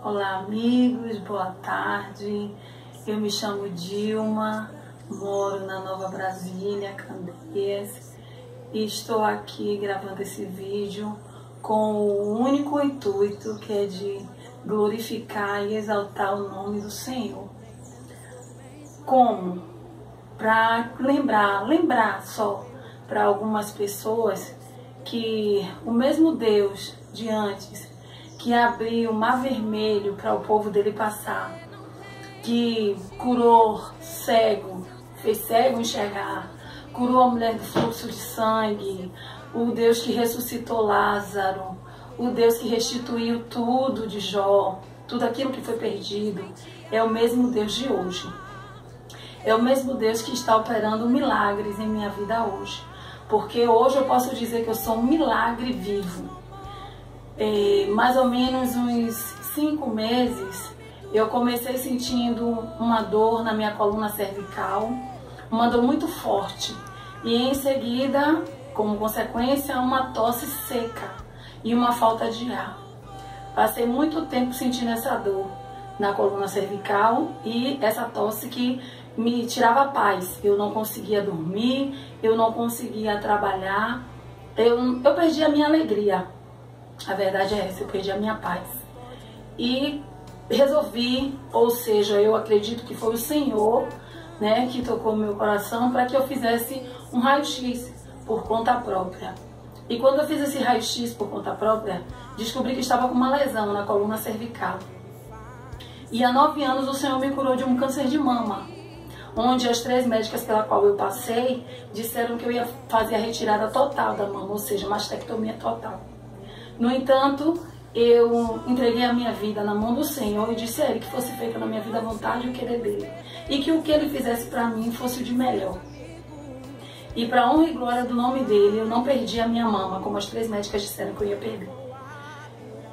Olá amigos, boa tarde. Eu me chamo Dilma, moro na Nova Brasília, Candeias, e estou aqui gravando esse vídeo com o único intuito que é de glorificar e exaltar o nome do Senhor. Como? Para lembrar só para algumas pessoas que o mesmo Deus de antes, que abriu o mar vermelho para o povo dele passar, que curou cego, fez cego enxergar, curou a mulher do fluxo de sangue, o Deus que ressuscitou Lázaro, o Deus que restituiu tudo de Jó, tudo aquilo que foi perdido, é o mesmo Deus de hoje. É o mesmo Deus que está operando milagres em minha vida hoje. Porque hoje eu posso dizer que eu sou um milagre vivo. Mais ou menos uns 5 meses, eu comecei sentindo uma dor na minha coluna cervical, uma dor muito forte. E em seguida, como consequência, uma tosse seca e uma falta de ar. Passei muito tempo sentindo essa dor na coluna cervical e essa tosse que me tirava a paz. Eu não conseguia dormir, eu não conseguia trabalhar, eu perdi a minha alegria. A verdade é essa, eu perdi a minha paz. E resolvi, ou seja, eu acredito que foi o Senhor, né, que tocou meu coração para que eu fizesse um raio-x por conta própria. E quando eu fiz esse raio-x por conta própria, descobri que estava com uma lesão na coluna cervical. E há 9 anos o Senhor me curou de um câncer de mama, onde as 3 médicas pela qual eu passei disseram que eu ia fazer a retirada total da mama, ou seja, mastectomia total. No entanto, eu entreguei a minha vida na mão do Senhor e disse a Ele que fosse feita na minha vida a vontade e o querer dele. E que o que Ele fizesse para mim fosse o de melhor. E para a honra e glória do nome dele, eu não perdi a minha mama, como as 3 médicas disseram que eu ia perder.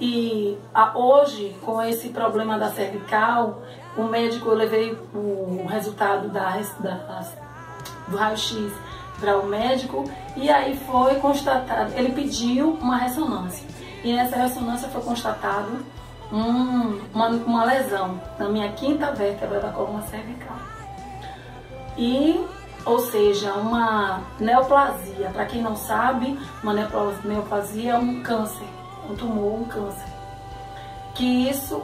E hoje, com esse problema da cervical, o médico, eu levei o resultado do raio-x para o médico e aí foi constatado, ele pediu uma ressonância. E nessa ressonância foi constatado uma lesão na minha 5ª vértebra da coluna cervical. E, ou seja, uma neoplasia. Para quem não sabe, uma neoplasia é um câncer, um tumor, um câncer.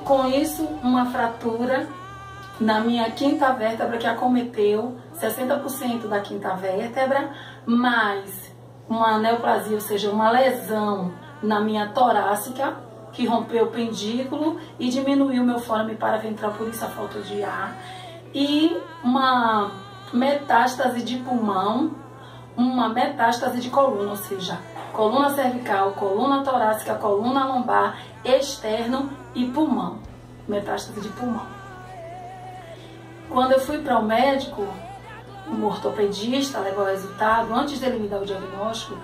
Com isso, uma fratura na minha 5ª vértebra que acometeu 60% da 5ª vértebra, mais uma neoplasia, ou seja, uma lesão na minha torácica, que rompeu o pendículo e diminuiu meu fôlego paraventral, por isso a falta de ar, e uma metástase de pulmão, uma metástase de coluna, ou seja, coluna cervical, coluna torácica, coluna lombar, externo e pulmão, metástase de pulmão. Quando eu fui para o médico, um ortopedista, levou o resultado, antes dele me dar o diagnóstico,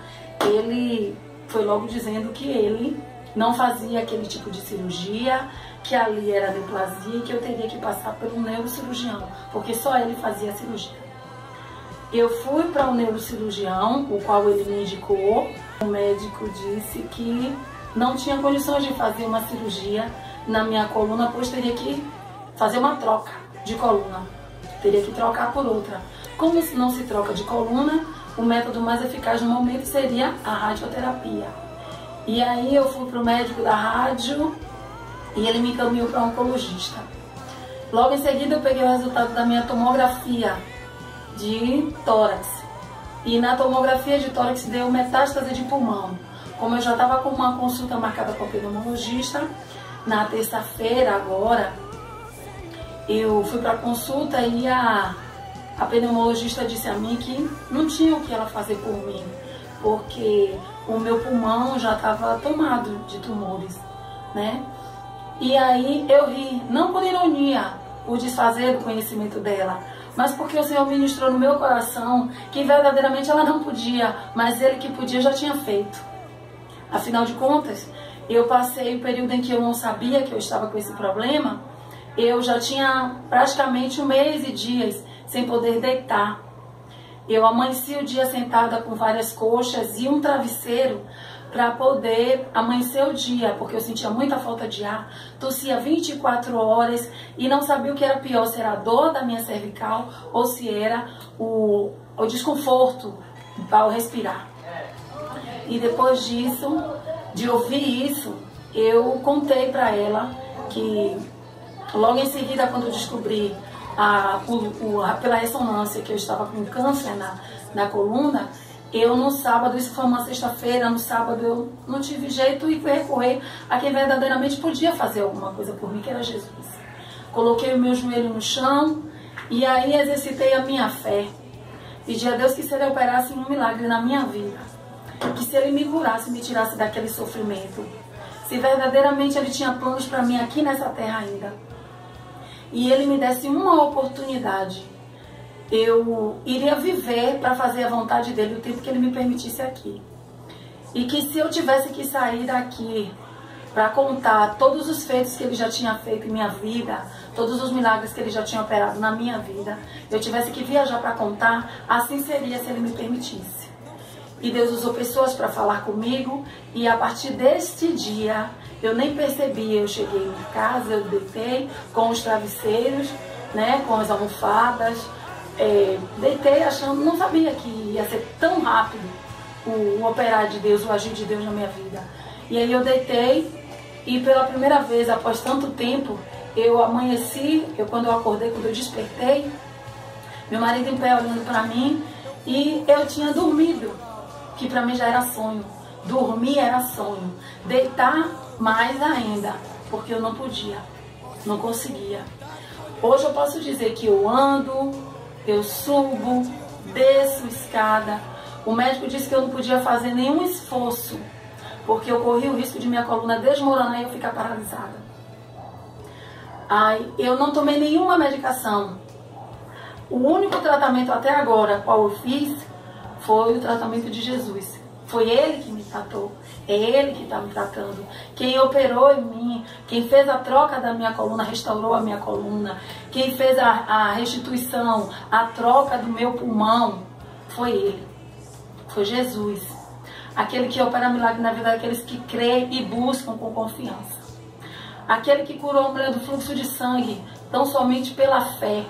ele foi logo dizendo que ele não fazia aquele tipo de cirurgia, que ali era neoplasia e que eu teria que passar por um neurocirurgião, porque só ele fazia a cirurgia. Eu fui para um neurocirurgião, o qual ele me indicou. O médico disse que não tinha condições de fazer uma cirurgia na minha coluna, pois teria que fazer uma troca de coluna, teria que trocar por outra. Como não se troca de coluna, o método mais eficaz no momento seria a radioterapia. E aí eu fui para o médico da rádio e ele me encaminhou para um oncologista. Logo em seguida eu peguei o resultado da minha tomografia de tórax. E na tomografia de tórax deu metástase de pulmão. Como eu já estava com uma consulta marcada com o pneumologista, na terça-feira agora, eu fui para a consulta e a pneumologista disse a mim que não tinha o que ela fazer por mim, porque o meu pulmão já estava tomado de tumores, né? E aí eu ri, não por ironia, por desfazer do conhecimento dela, mas porque o Senhor ministrou no meu coração que verdadeiramente ela não podia, mas Ele que podia já tinha feito. Afinal de contas, eu passei o período em que eu não sabia que eu estava com esse problema. Eu já tinha praticamente 1 mês e dias sem poder deitar. Eu amanheci o dia sentada com várias coxas e um travesseiro para poder amanhecer o dia, porque eu sentia muita falta de ar, tossia 24 horas e não sabia o que era pior, se era a dor da minha cervical ou se era o desconforto ao respirar. E depois disso, de ouvir isso, eu contei para ela que logo em seguida, quando eu descobri pela ressonância que eu estava com câncer na coluna, eu no sábado, isso foi uma sexta-feira, no sábado eu não tive jeito e fui recorrer a quem verdadeiramente podia fazer alguma coisa por mim, que era Jesus. Coloquei o meu joelho no chão e aí exercitei a minha fé. Pedi a Deus que se Ele operasse um milagre na minha vida, que se Ele me curasse, me tirasse daquele sofrimento, se verdadeiramente Ele tinha planos para mim aqui nessa terra ainda, e Ele me desse uma oportunidade, eu iria viver para fazer a vontade dEle o tempo que Ele me permitisse aqui. E que se eu tivesse que sair daqui para contar todos os feitos que Ele já tinha feito em minha vida, todos os milagres que Ele já tinha operado na minha vida, eu tivesse que viajar para contar, assim seria se Ele me permitisse. E Deus usou pessoas para falar comigo, e a partir deste dia, eu nem percebi, eu cheguei em casa, eu deitei com os travesseiros, né, com as almofadas, deitei achando, não sabia que ia ser tão rápido o operar de Deus, o agir de Deus na minha vida. E aí eu deitei e pela primeira vez, após tanto tempo, eu amanheci, quando eu acordei, quando eu despertei, meu marido em pé olhando para mim e eu tinha dormido, que para mim já era sonho. Dormir era sonho. Deitar mais ainda, porque eu não podia, não conseguia. Hoje eu posso dizer que eu ando, eu subo, desço escada. O médico disse que eu não podia fazer nenhum esforço, porque eu corri o risco de minha coluna desmoronar e eu ficar paralisada. Eu não tomei nenhuma medicação. O único tratamento até agora, qual eu fiz, foi o tratamento de Jesus. Foi Ele que me tratou, é Ele que está me tratando. Quem operou em mim, quem fez a troca da minha coluna, restaurou a minha coluna. Quem fez a restituição, a troca do meu pulmão, foi Ele. Foi Jesus. Aquele que opera milagre na vida daqueles que creem e buscam com confiança. Aquele que curou a mulher do fluxo de sangue, tão somente pela fé.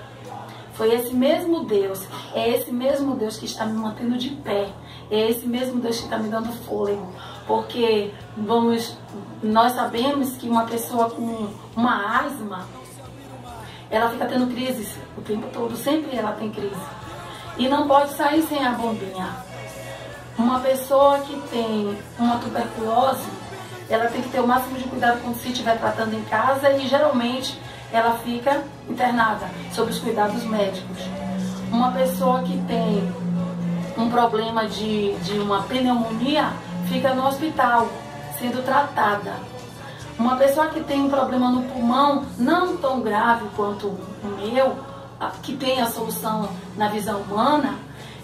Foi esse mesmo Deus, é esse mesmo Deus que está me mantendo de pé, é esse mesmo Deus que está me dando fôlego, porque nós sabemos que uma pessoa com uma asma, ela fica tendo crises o tempo todo, sempre ela tem crise, e não pode sair sem a bombinha. Uma pessoa que tem uma tuberculose, ela tem que ter o máximo de cuidado quando se estiver tratando em casa e geralmente ela fica internada, sob os cuidados médicos. Uma pessoa que tem um problema de uma pneumonia fica no hospital, sendo tratada. Uma pessoa que tem um problema no pulmão, não tão grave quanto o meu, que tem a solução na visão humana,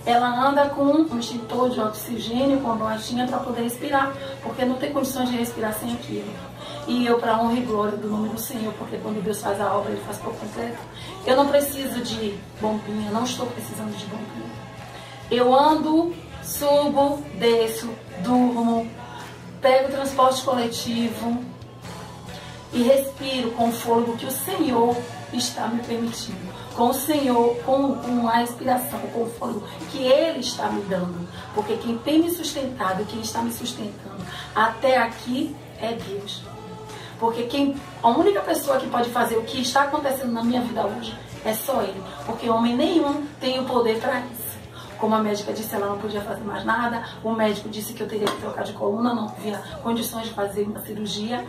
ela anda com um extintor de oxigênio, com uma bolachinha para poder respirar, porque não tem condições de respirar sem aquilo. E eu, para honra e glória do nome do Senhor, porque quando Deus faz a obra, Ele faz por completo. Eu não preciso de bombinha, não estou precisando de bombinha. Eu ando, subo, desço, durmo, pego o transporte coletivo e respiro com o fôlego que o Senhor está me permitindo. Com o Senhor, com a respiração, com o fôlego que Ele está me dando. Porque quem tem me sustentado, quem está me sustentando até aqui é Deus. Porque a única pessoa que pode fazer o que está acontecendo na minha vida hoje é só Ele. Porque homem nenhum tem o poder para isso. Como a médica disse, ela não podia fazer mais nada. O médico disse que eu teria que trocar de coluna, não havia condições de fazer uma cirurgia.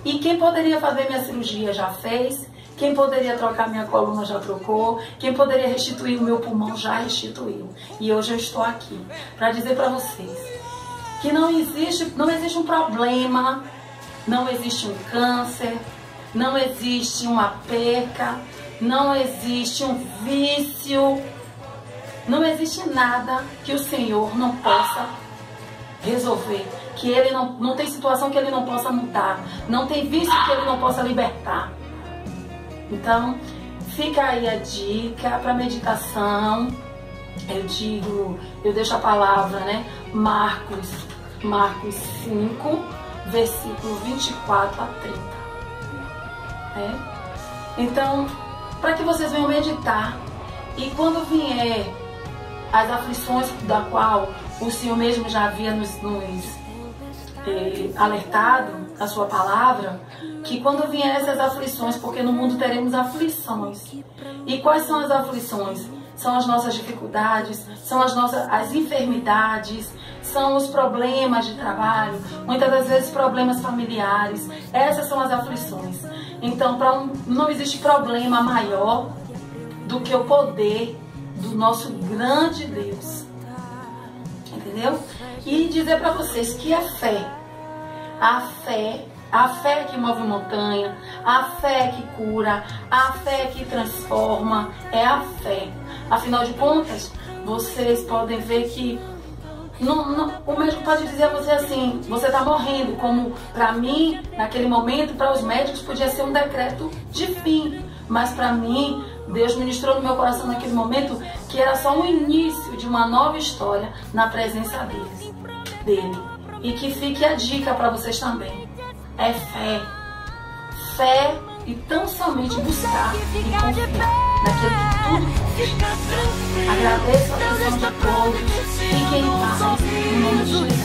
E quem poderia fazer minha cirurgia já fez. Quem poderia trocar minha coluna já trocou. Quem poderia restituir o meu pulmão já restituiu. E hoje eu estou aqui para dizer para vocês que não existe um problema, não existe um câncer, não existe uma perca, não existe um vício, não existe nada que o Senhor não possa resolver, que ele não tem situação que ele não possa mudar, não tem vício que ele não possa libertar. Então, fica aí a dica para meditação. Eu deixo a palavra, né? Marcos 5, versículo 24 a 30. Então, para que vocês venham meditar, e quando vier as aflições da qual o Senhor mesmo já havia nos alertado a sua palavra, que quando vier essas aflições, porque no mundo teremos aflições. E quais são as aflições? São as nossas dificuldades, são as enfermidades, são os problemas de trabalho, muitas das vezes problemas familiares. Essas são as aflições. Então, não existe problema maior do que o poder do nosso grande Deus. Entendeu? E dizer para vocês que a fé que move montanha, a fé que cura, a fé que transforma, é a fé. Afinal de contas, vocês podem ver que o médico pode dizer a você assim, você está morrendo, como para mim, naquele momento, para os médicos podia ser um decreto de fim, mas para mim, Deus ministrou no meu coração naquele momento que era só um início de uma nova história na presença dele. E que fique a dica para vocês também, é fé. Fé e tão somente buscar e confiar naquele que tudo pode. Agradeço a atenção de todos. Fiquem em paz. Em nome de Jesus.